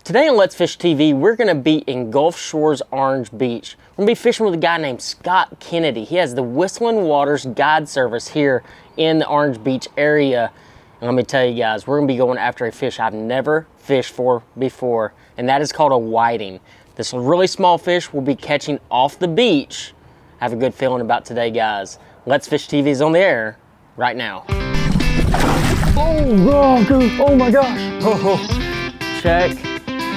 Today on Let's Fish TV, we're gonna be in Gulf Shores Orange Beach. We're gonna be fishing with a guy named Scott Kennedy. He has the Whistling Waters Guide Service here in the Orange Beach area. And let me tell you guys, we're gonna be going after a fish I've never fished for before, and that is called a whiting. This really small fish we'll be catching off the beach. I have a good feeling about today, guys. Let's Fish TV is on the air right now. Oh my gosh. Check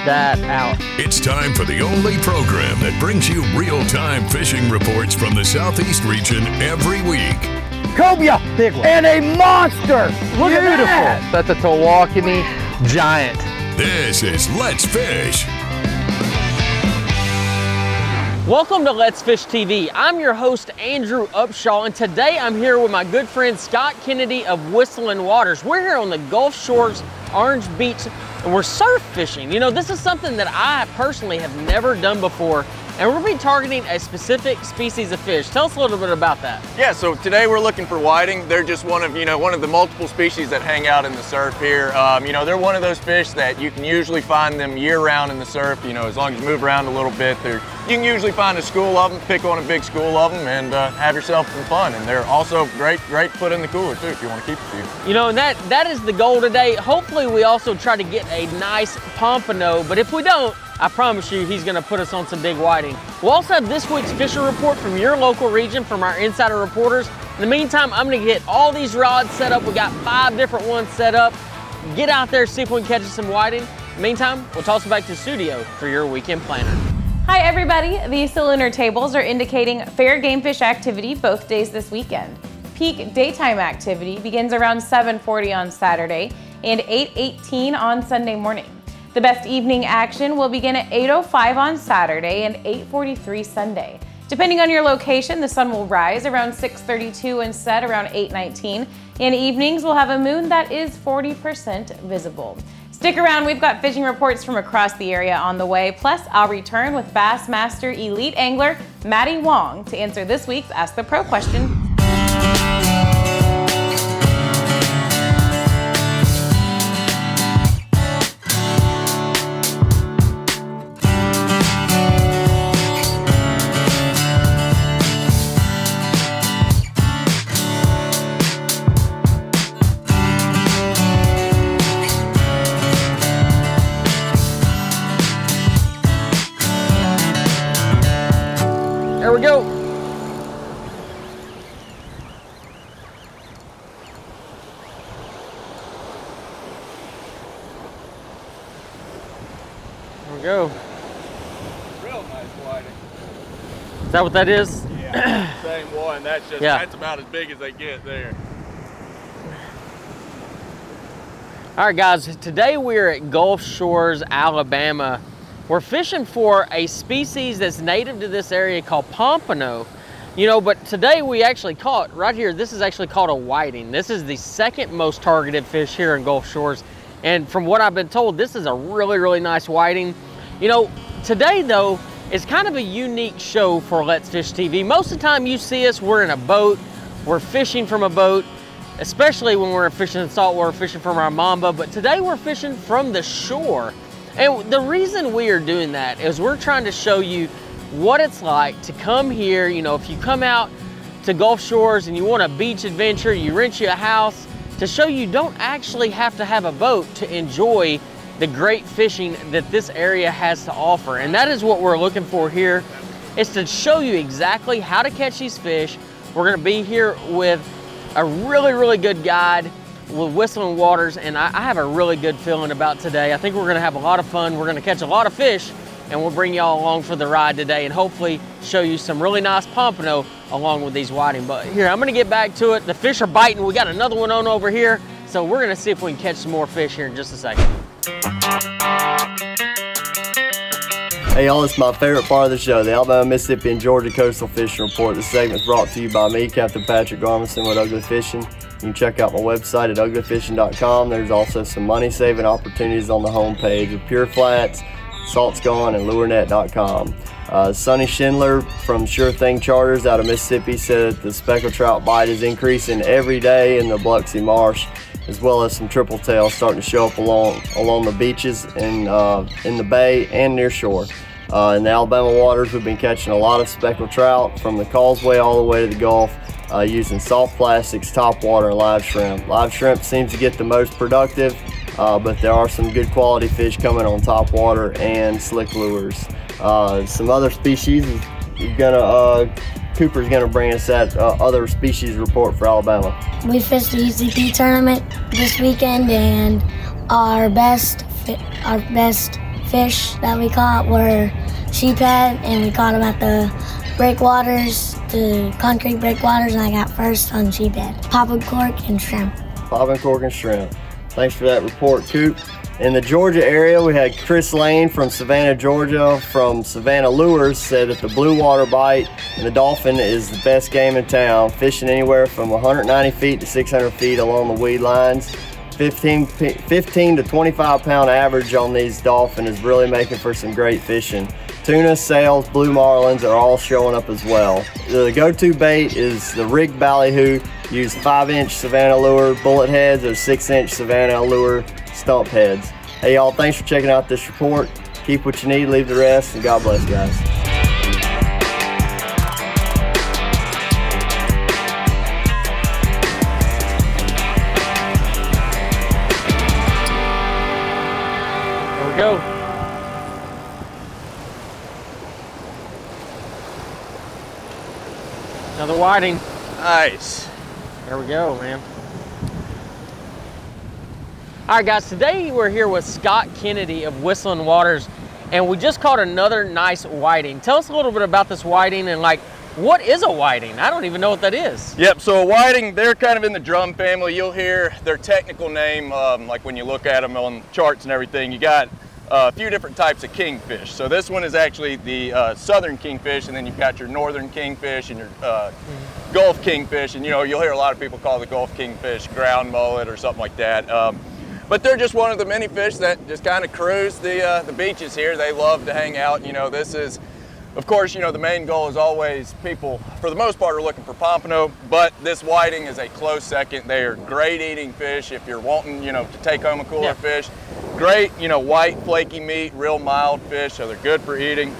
that out. It's time for the only program that brings you real-time fishing reports from the Southeast region every week. Cobia, big one, and a monster. Look Beautiful. at that. That's a Tawakoni giant. This is Let's Fish. Welcome to Let's Fish TV. I'm your host, Andrew Upshaw, and today I'm here with my good friend Scott Kennedy of Whistling Waters. We're here on the Gulf Shores Orange Beach, and we're surf fishing. You know, this is something that I personally have never done before, and we're gonna be targeting a specific species of fish. Tell us a little bit about that. Yeah, so today we're looking for whiting. They're just one of the multiple species that hang out in the surf here. They're one of those fish that you can usually find them year-round in the surf. As long as you move around a little bit, you can usually find a school of them, pick on a big school of them, and have yourself some fun. And they're also great to put in the cooler too if you want to keep a few. You know, and that is the goal today. Hopefully we also try to get a nice pompano, but if we don't, I promise you he's gonna put us on some big whiting. We'll also have this week's fishing report from your local region from our insider reporters. In the meantime, I'm gonna get all these rods set up. We got 5 different ones set up. Get out there, see if we can catch some whiting. In the meantime, we'll toss it back to the studio for your weekend planner. Hi everybody, the cylinder tables are indicating fair game fish activity both days this weekend. Peak daytime activity begins around 7:40 on Saturday and 8:18 on Sunday morning. The best evening action will begin at 8:05 on Saturday and 8:43 Sunday. Depending on your location, the sun will rise around 6:32 and set around 8:19, and evenings will have a moon that is 40% visible. Stick around, we've got fishing reports from across the area on the way, plus I'll return with Bassmaster Elite Angler Maddie Wong to answer this week's Ask the Pro question. There we go. There we go. Real nice whiting. Is that what that is? Yeah, same one. That's about as big as they get there. All right, guys, today we're at Gulf Shores, Alabama. We're fishing for a species that's native to this area called pompano. But today we actually caught, right here, this is actually called a whiting. This is the second most targeted fish here in Gulf Shores. And from what I've been told, this is a really, really nice whiting. Today though, is kind of a unique show for Let's Fish TV. Most of the time you see us, we're in a boat, we're fishing from a boat, especially when we're fishing in saltwater, fishing from our mamba, but today we're fishing from the shore. And the reason we are doing that is we're trying to show you what it's like to come here. If you come out to Gulf Shores and you want a beach adventure, you rent you a house, to show you don't actually have to have a boat to enjoy the great fishing that this area has to offer. And that is what we're looking for here, is to show you exactly how to catch these fish. We're gonna be here with a really, really good guide with Whistling Waters, and I have a really good feeling about today. I think we're gonna have a lot of fun. We're gonna catch a lot of fish, and we'll bring y'all along for the ride today and hopefully show you some really nice pompano along with these whiting. But here, I'm gonna get back to it. The fish are biting. We got another one on over here, so we're gonna see if we can catch some more fish here in just a second. Hey y'all, it's my favorite part of the show, the Alabama, Mississippi, and Georgia Coastal Fishing Report. This segment is brought to you by me, Captain Patrick Garmison with Ugly Fishing. You can check out my website at uglyfishing.com. There's also some money-saving opportunities on the homepage with Pure Flats, Salt's Gone, and LureNet.com. Sonny Schindler from Sure Thing Charters out of Mississippi said that the speckled trout bite is increasing every day in the Biloxi Marsh. as well as some triple tails starting to show up along the beaches and in the bay and near shore. In the Alabama waters, we've been catching a lot of speckled trout from the causeway all the way to the Gulf, using soft plastics, top water, and live shrimp. Live shrimp seems to get the most productive, but there are some good quality fish coming on top water and slick lures. Some other species, Cooper's gonna bring us that other species report for Alabama. We fished the UCP tournament this weekend, and our best fish that we caught were sheephead, and we caught them at the breakwaters, the concrete breakwaters, and I got first on sheephead. Popping cork and shrimp. Popping cork and shrimp. Thanks for that report, Coop. In the Georgia area, we had Chris Lane from Savannah, Georgia, from Savannah Lures, said that the blue water bite and the dolphin is the best game in town, fishing anywhere from 190 feet to 600 feet along the weed lines. 15 to 25 pound average on these dolphin is really making for some great fishing. Tuna, sails, blue marlins are all showing up as well. The go-to bait is the rigged ballyhoo. Use 5-inch Savannah lure bullet heads or 6-inch Savannah lure stump heads. Hey y'all, thanks for checking out this report. Keep what you need, leave the rest, and God bless, guys. There we go. Another whiting. Nice. There we go, man. All right, guys, today we're here with Scott Kennedy of Whistling Waters, and we just caught another nice whiting. Tell us a little bit about this whiting and, like, what is a whiting? I don't even know what that is. Yep, so a whiting, they're kind of in the drum family. You'll hear their technical name, like when you look at them on charts and everything. You got a few different types of kingfish. So this one is actually the southern kingfish, and then you've got your northern kingfish and your Gulf kingfish. And, you know, you'll hear a lot of people call the Gulf kingfish ground mullet or something like that. But they're just one of the many fish that just kind of cruise the beaches here. They love to hang out. You know, this is, of course, you know, the main goal is always people, for the most part, are looking for pompano, but this whiting is a close second. They are great eating fish if you're wanting, you know, to take home a cooler fish. Great, you know, white, flaky meat, real mild fish, so they're good for eating.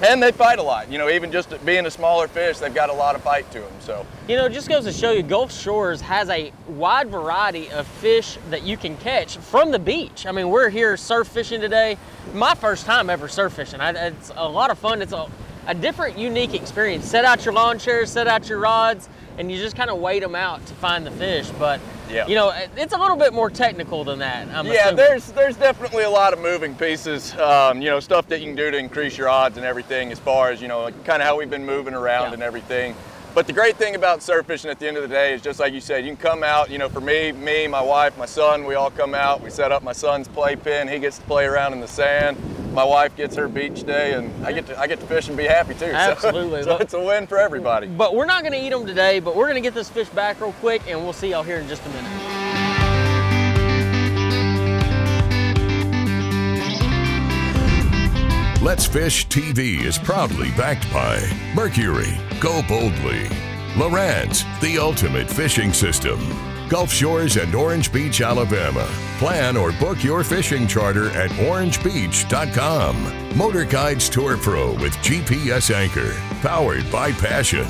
And they fight a lot. You know, even just being a smaller fish, they've got a lot of fight to them, so. You know, it just goes to show you, Gulf Shores has a wide variety of fish that you can catch from the beach. I mean, we're here surf fishing today. My first time ever surf fishing. It's a lot of fun. It's a different, unique experience. Set out your lawn chairs, set out your rods, and you just kind of wait them out to find the fish. But, you know, it's a little bit more technical than that, I'm assuming. There's definitely a lot of moving pieces, you know, stuff that you can do to increase your odds and everything as far as, you know, kind of how we've been moving around and everything. But the great thing about surf fishing at the end of the day is, just like you said, you can come out, you know, for me, my wife, my son, we all come out, we set up my son's playpen, he gets to play around in the sand. My wife gets her beach day, and I get to fish and be happy too. Absolutely. So it's a win for everybody. But we're not going to eat them today, but we're going to get this fish back real quick, and we'll see y'all here in just a minute. Let's Fish TV is proudly backed by Mercury, Go Boldly, Lowrance, the ultimate fishing system, Gulf Shores and Orange Beach, Alabama. Plan or book your fishing charter at orangebeach.com. Motor Guides Tour Pro with GPS anchor, powered by Passion.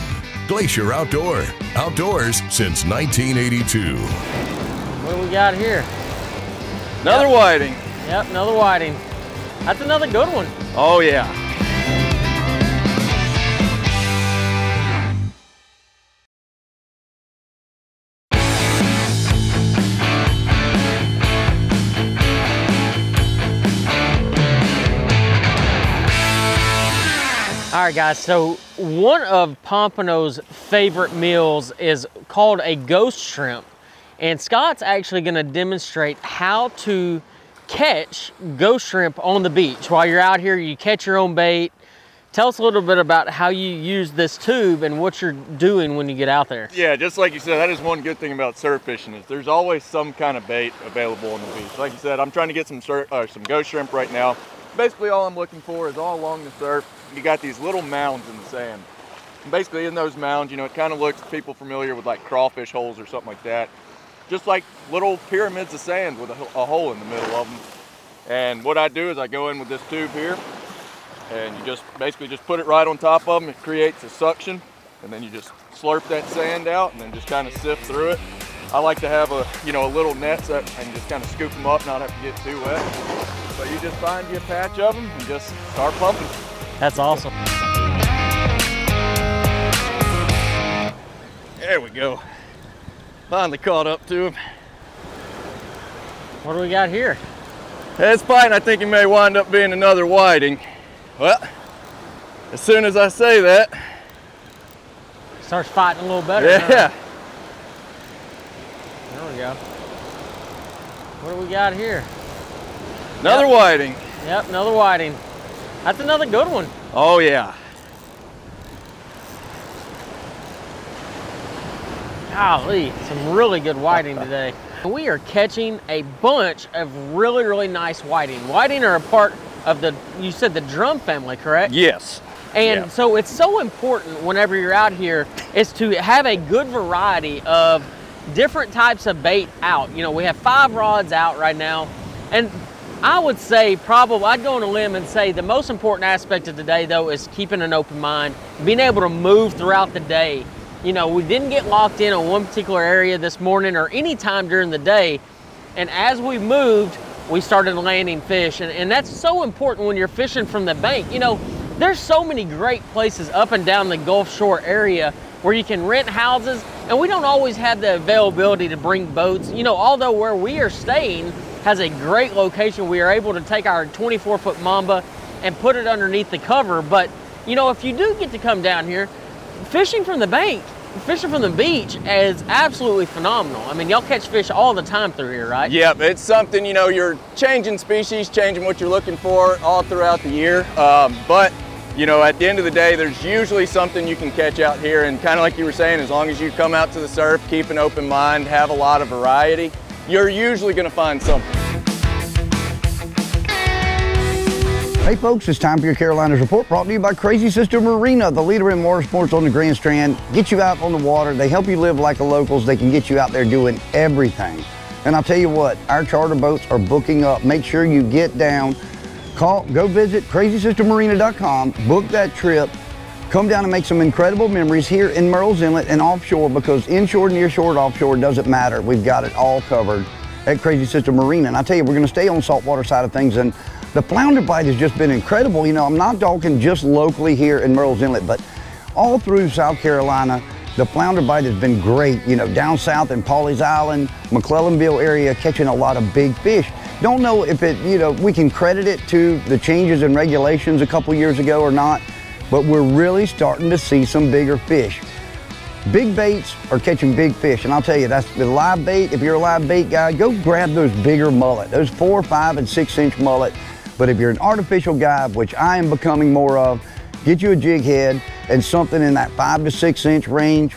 Glacier Outdoor, outdoors since 1982. What do we got here? Another whiting. Yep, another whiting. That's another good one. Oh yeah. All right, guys, so one of Pompano's favorite meals is called a ghost shrimp. And Scott's actually gonna demonstrate how to catch ghost shrimp on the beach. While you're out here, you catch your own bait. Tell us a little bit about how you use this tube and what you're doing when you get out there. Yeah, just like you said, that is one good thing about surf fishing, is there's always some kind of bait available on the beach. Like you said, I'm trying to get some ghost shrimp right now. Basically all I'm looking for is all along the surf, you got these little mounds in the sand. And basically in those mounds, you know, it kind of looks, people familiar with like crawfish holes or something like that. just like little pyramids of sand with a hole in the middle of them. And what I do is I go in with this tube here, and you just basically just put it right on top of them. It creates a suction, and then you just slurp that sand out and then just kind of sift through it. I like to have a little net so I can just kind of scoop them up, not have to get too wet. So you just find you a patch of them and just start pumping. That's awesome. There we go. Finally caught up to him. What do we got here? It's fine. I think it may wind up being another whiting. Well, as soon as I say that, starts fighting a little better. Yeah. Huh? There we go. What do we got here? Another whiting. Yep, another whiting. That's another good one. Oh yeah. Golly, some really good whiting today. We are catching a bunch of really, really nice whiting. Whiting are a part of you said the drum family, correct? Yes. And so it's so important whenever you're out here is to have a good variety of different types of bait out. You know, we have 5 rods out right now. And I would say probably, I'd go on a limb and say the most important aspect of today though is keeping an open mind, being able to move throughout the day. You know, we didn't get locked in on one particular area this morning or any time during the day. And as we moved, we started landing fish. And that's so important when you're fishing from the bank. You know, there's so many great places up and down the Gulf Shore area where you can rent houses, and we don't always have the availability to bring boats. You know, although where we are staying has a great location, we are able to take our 24-foot Mamba and put it underneath the cover. But, you know, if you do get to come down here, fishing from the bank, fishing from the beach is absolutely phenomenal. I mean, y'all catch fish all the time through here, right? Yeah, it's something, you know, you're changing species, changing what you're looking for all throughout the year. But, you know, at the end of the day, there's usually something you can catch out here. And kind of like you were saying, as long as you come out to the surf, keep an open mind, have a lot of variety, you're usually going to find something. Hey folks, it's time for your Carolinas Report, brought to you by Crazy Sister Marina, the leader in water sports on the Grand Strand. Get you out on the water. They help you live like the locals. They can get you out there doing everything. And I'll tell you what, our charter boats are booking up. Make sure you get down, go visit crazysistermarina.com, book that trip, come down and make some incredible memories here in Murrells Inlet and offshore, because inshore, nearshore, and offshore doesn't matter. We've got it all covered at Crazy Sister Marina. And I tell you, we're going to stay on the saltwater side of things, and the flounder bite has just been incredible. You know, I'm not talking just locally here in Murrells Inlet, but all through South Carolina, the flounder bite has been great. You know, down south in Pawleys Island, McClellanville area, catching a lot of big fish. Don't know if it, you know, we can credit it to the changes in regulations a couple years ago or not, but we're really starting to see some bigger fish. Big baits are catching big fish, and I'll tell you, that's the live bait. If you're a live bait guy, go grab those bigger mullet, those 4, 5, and 6-inch mullet. But if you're an artificial guy, which I am becoming more of, get you a jig head and something in that 5 to 6-inch range.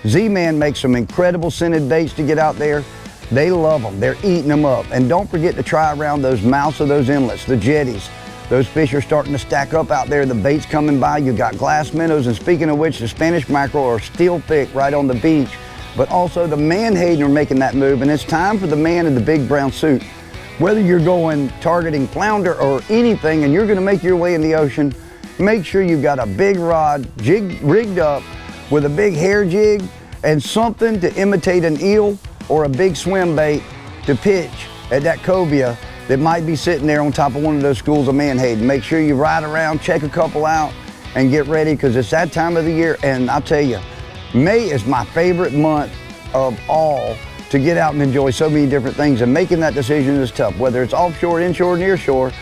Z-Man makes some incredible scented baits to get out there. They love them. They're eating them up. And don't forget to try around those mouths of those inlets, the jetties. Those fish are starting to stack up out there. The bait's coming by. You got glass minnows, and speaking of which, the Spanish mackerel are still thick right on the beach. But also the menhaden are making that move, and it's time for the man in the big brown suit. Whether you're going targeting flounder or anything and you're going to make your way in the ocean, make sure you've got a big rod jig rigged up with a big hair jig and something to imitate an eel or a big swim bait to pitch at that cobia that might be sitting there on top of one of those schools of menhaden. Make sure you ride around, check a couple out, and get ready, because it's that time of the year. And I'll tell you, May is my favorite month of all to get out and enjoy so many different things, and making that decision is tough. Whether it's offshore, inshore, nearshore,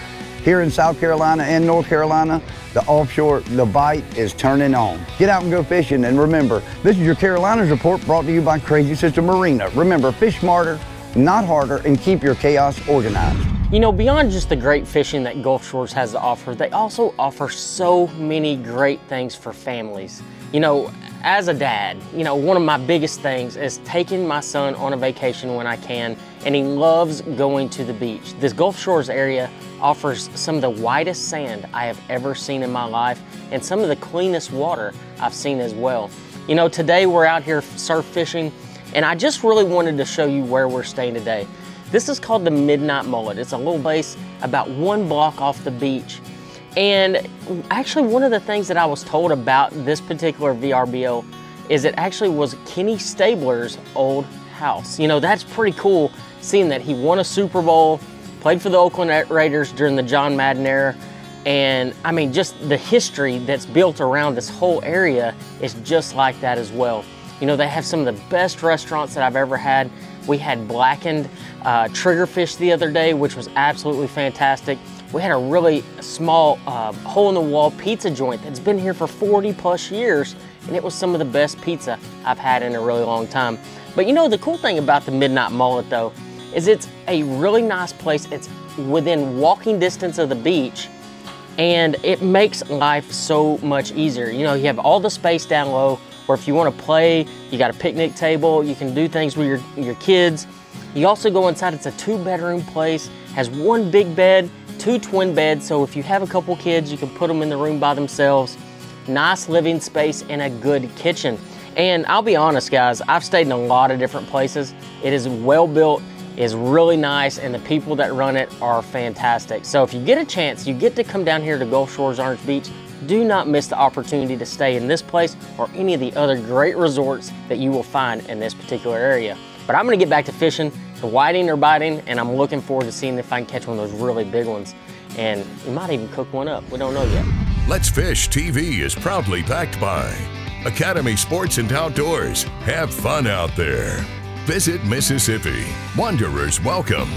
here in South Carolina and North Carolina, the offshore, the bite is turning on. Get out and go fishing, and remember, this is your Carolinas Report, brought to you by Crazy Sister Marina. Remember, fish smarter, not harder, and keep your chaos organized. You know, beyond just the great fishing that Gulf Shores has to offer, they also offer so many great things for families. You know, as a dad, you know, one of my biggest things is taking my son on a vacation when I can, and he loves going to the beach. This Gulf Shores area offers some of the whitest sand I have ever seen in my life, and some of the cleanest water I've seen as well. You know, today we're out here surf fishing, And I just really wanted to show you where we're staying today. This is called the Midnight Mullet. It's a little place about 1 block off the beach. And actually one of the things that I was told about this particular VRBO is it actually was Kenny Stabler's old house. You know, that's pretty cool, seeing that he won a Super Bowl, played for the Oakland Raiders during the John Madden era. And I mean, just the history that's built around this whole area is just like that as well. You know, they have some of the best restaurants that I've ever had. We had blackened triggerfish the other day, which was absolutely fantastic. We had a really small hole-in-the-wall pizza joint that's been here for 40+ years, and it was some of the best pizza I've had in a really long time. But you know, the cool thing about the Midnight Mullet though, is it's a really nice place. It's within walking distance of the beach, and it makes life so much easier. You know, you have all the space down low, where if you want to play, you got a picnic table, you can do things with your kids. You also go inside, it's a 2-bedroom place, has 1 big bed, 2 twin beds, so if you have a couple kids, you can put them in the room by themselves. Nice living space and a good kitchen. And I'll be honest guys, I've stayed in a lot of different places. It is well built, is really nice, and the people that run it are fantastic. So if you get a chance, you get to come down here to Gulf Shores Orange Beach, do not miss the opportunity to stay in this place or any of the other great resorts that you will find in this particular area. But I'm gonna get back to fishing. The whiting are biting, and I'm looking forward to seeing if I can catch one of those really big ones. And we might even cook one up, we don't know yet. Let's Fish TV is proudly backed by Academy Sports and Outdoors. Have fun out there. Visit Mississippi. Wanderers welcome.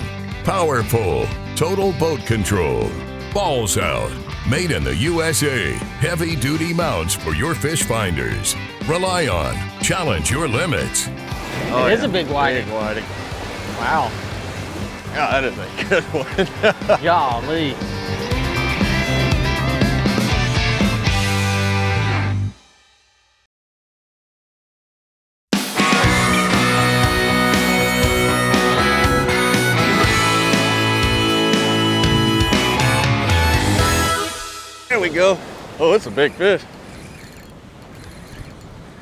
Powerful. Total Boat Control. Balls Out. Made in the USA. Heavy duty mounts for your fish finders. Rely on. Challenge your limits. Oh, it is a big whiting. Big whiting. Wow. Yeah, that is a good one. Golly. There we go. Oh, it's a big fish.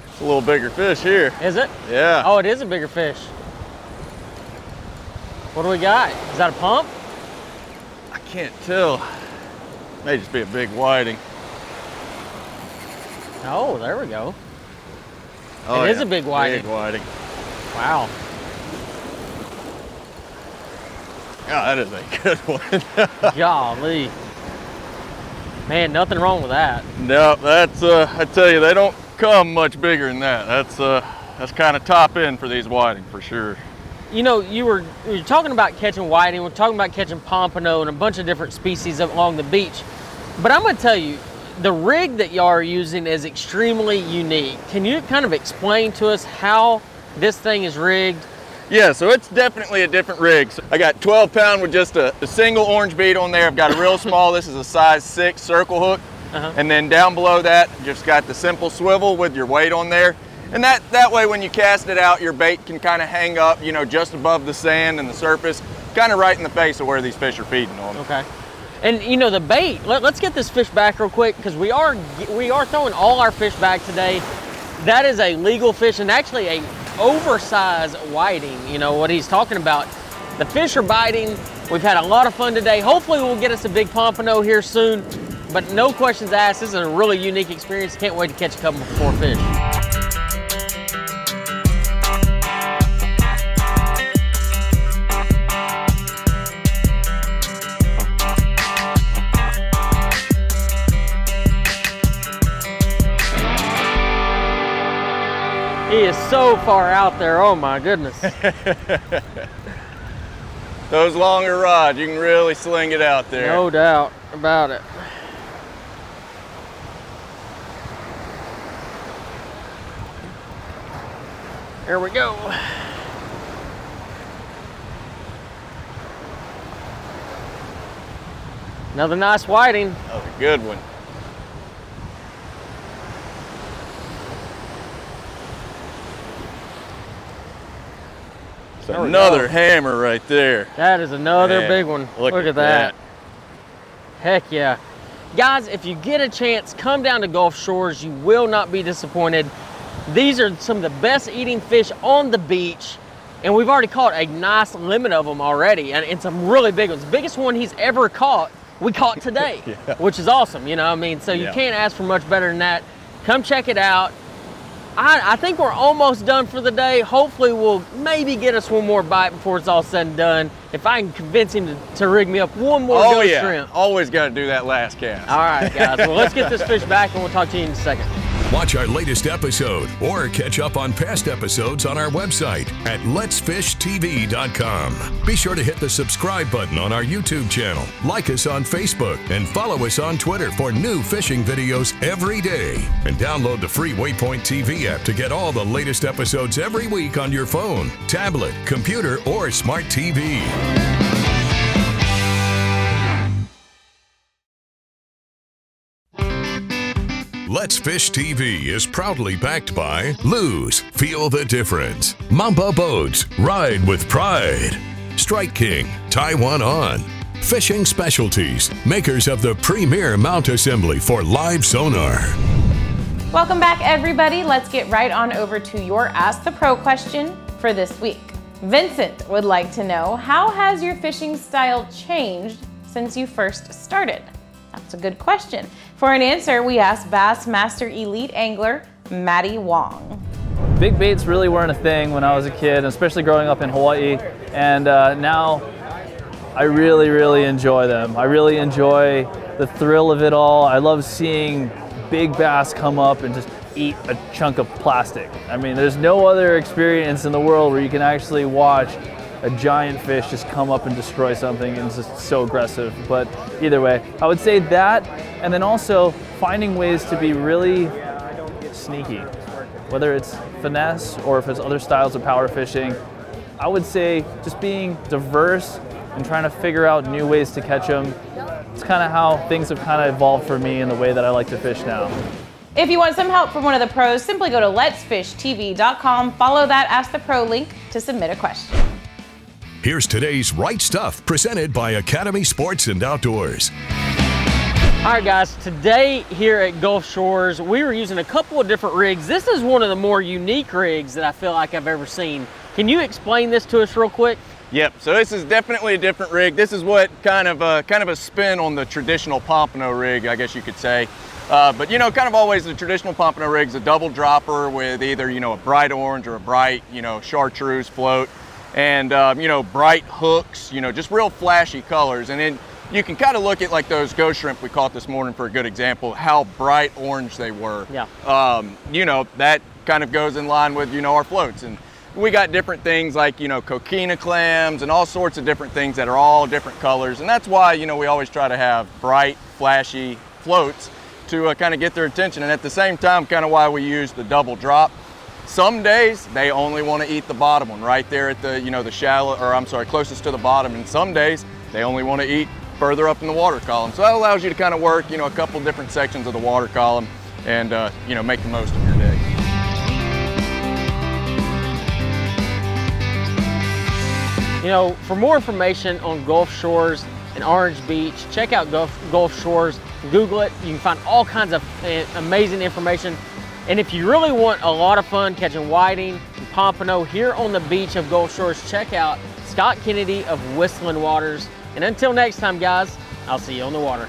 It's a little bigger fish here. Is it? Yeah. Oh, it is a bigger fish. What do we got? Is that a pump? I can't tell. May just be a big whiting. Oh, there we go. Oh, it is a big whiting. Big whiting. Wow. Yeah, that is a good one. Golly. Man, nothing wrong with that. No, that's, I tell you, they don't come much bigger than that. That's kind of top end for these whiting for sure. You know, you're talking about catching whiting, we're talking about catching pompano and a bunch of different species along the beach. But I'm gonna tell you, the rig that y'all are using is extremely unique. Can you kind of explain to us how this thing is rigged? Yeah, so it's definitely a different rig. So I got 12 pound with just a single orange bead on there. I've got a real small, this is a size 6 circle hook. And then down below that, just got the simple swivel with your weight on there. And that way when you cast it out, your bait can kind of hang up, you know, just above the sand and the surface, kind of right in the face of where these fish are feeding on. Okay. And you know, the bait, let's get this fish back real quick, because we are throwing all our fish back today. That is a legal fish, and actually a oversized whiting, you know what he's talking about. The fish are biting. We've had a lot of fun today. Hopefully we'll get us a big pompano here soon, but no questions asked. This is a really unique experience. Can't wait to catch a couple more fish. He is so far out there, oh my goodness. Those longer rods, you can really sling it out there. No doubt about it. There we go. Another nice whiting. Another good one. Another hammer right there. That is another Man, big one. look Look at at that. Heck yeah. Guys, if you get a chance, come down to Gulf Shores. You will not be disappointed. These are some of the best eating fish on the beach, and we've already caught a nice limit of them already, and some really big ones. The biggest one he's ever caught, we caught today, which is awesome, you know, I mean, so you can't ask for much better than that. Come check it out. I think we're almost done for the day. Hopefully we'll maybe get us one more bite before it's all said and done. If I can convince him to rig me up one more ghost shrimp. Always got to do that last cast. All right, guys, well, let's get this fish back and we'll talk to you in a second. Watch our latest episode or catch up on past episodes on our website at letsfishtv.com. Be sure to hit the subscribe button on our YouTube channel, like us on Facebook, and follow us on Twitter for new fishing videos every day. And download the free Waypoint TV app to get all the latest episodes every week on your phone, tablet, computer, or smart TV. Let's Fish TV is proudly backed by Lose, Feel the Difference, Mamba Boats, Ride with Pride, Strike King, Taiwan On, Fishing Specialties, makers of the premier mount assembly for live sonar. Welcome back, everybody. Let's get right on over to your Ask the Pro question for this week. Vincent would like to know, how has your fishing style changed since you first started? That's a good question. For an answer, we asked Bassmaster Elite Angler Matty Wong. Big baits really weren't a thing when I was a kid, especially growing up in Hawaii, and now I really enjoy them. I really enjoy the thrill of it all. I love seeing big bass come up and just eat a chunk of plastic. I mean, there's no other experience in the world where you can actually watch a giant fish just come up and destroy something, and it's just so aggressive. But either way, I would say that, and then also finding ways to be really sneaky, whether it's finesse or if it's other styles of power fishing. I would say just being diverse and trying to figure out new ways to catch them. It's kind of how things have kind of evolved for me in the way that I like to fish now. If you want some help from one of the pros, simply go to letsfishtv.com, follow that Ask the Pro link to submit a question. Here's today's Right Stuff, presented by Academy Sports and Outdoors. All right, guys, today here at Gulf Shores, we were using a couple of different rigs. This is one of the more unique rigs that I feel like I've ever seen. Can you explain this to us real quick? Yep, so this is definitely a different rig. This is what kind of a spin on the traditional pompano rig, I guess you could say. But you know, kind of always the traditional pompano rig's a double dropper with either, you know, a bright orange or a bright, you know, chartreuse float. And you know, bright hooks, you know, just real flashy colors. And then you can kind of look at like those ghost shrimp we caught this morning for a good example, how bright orange they were. Yeah. You know, that kind of goes in line with, you know, our floats. And we got different things like, you know, coquina clams and all sorts of different things that are all different colors. And that's why, you know, we always try to have bright, flashy floats to kind of get their attention. And at the same time, kind of why we use the double drop. Some days they only want to eat the bottom one right there at the, you know, the shallow, or I'm sorry, closest to the bottom. And some days they only want to eat further up in the water column. So that allows you to kind of work, you know, a couple different sections of the water column and, you know, make the most of your day. You know, for more information on Gulf Shores and Orange Beach, check out Gulf Shores, Google it. You can find all kinds of amazing information. And if you really want a lot of fun catching whiting and pompano here on the beach of Gulf Shores, check out Scott Kennedy of Whistling Waters. And until next time, guys, I'll see you on the water.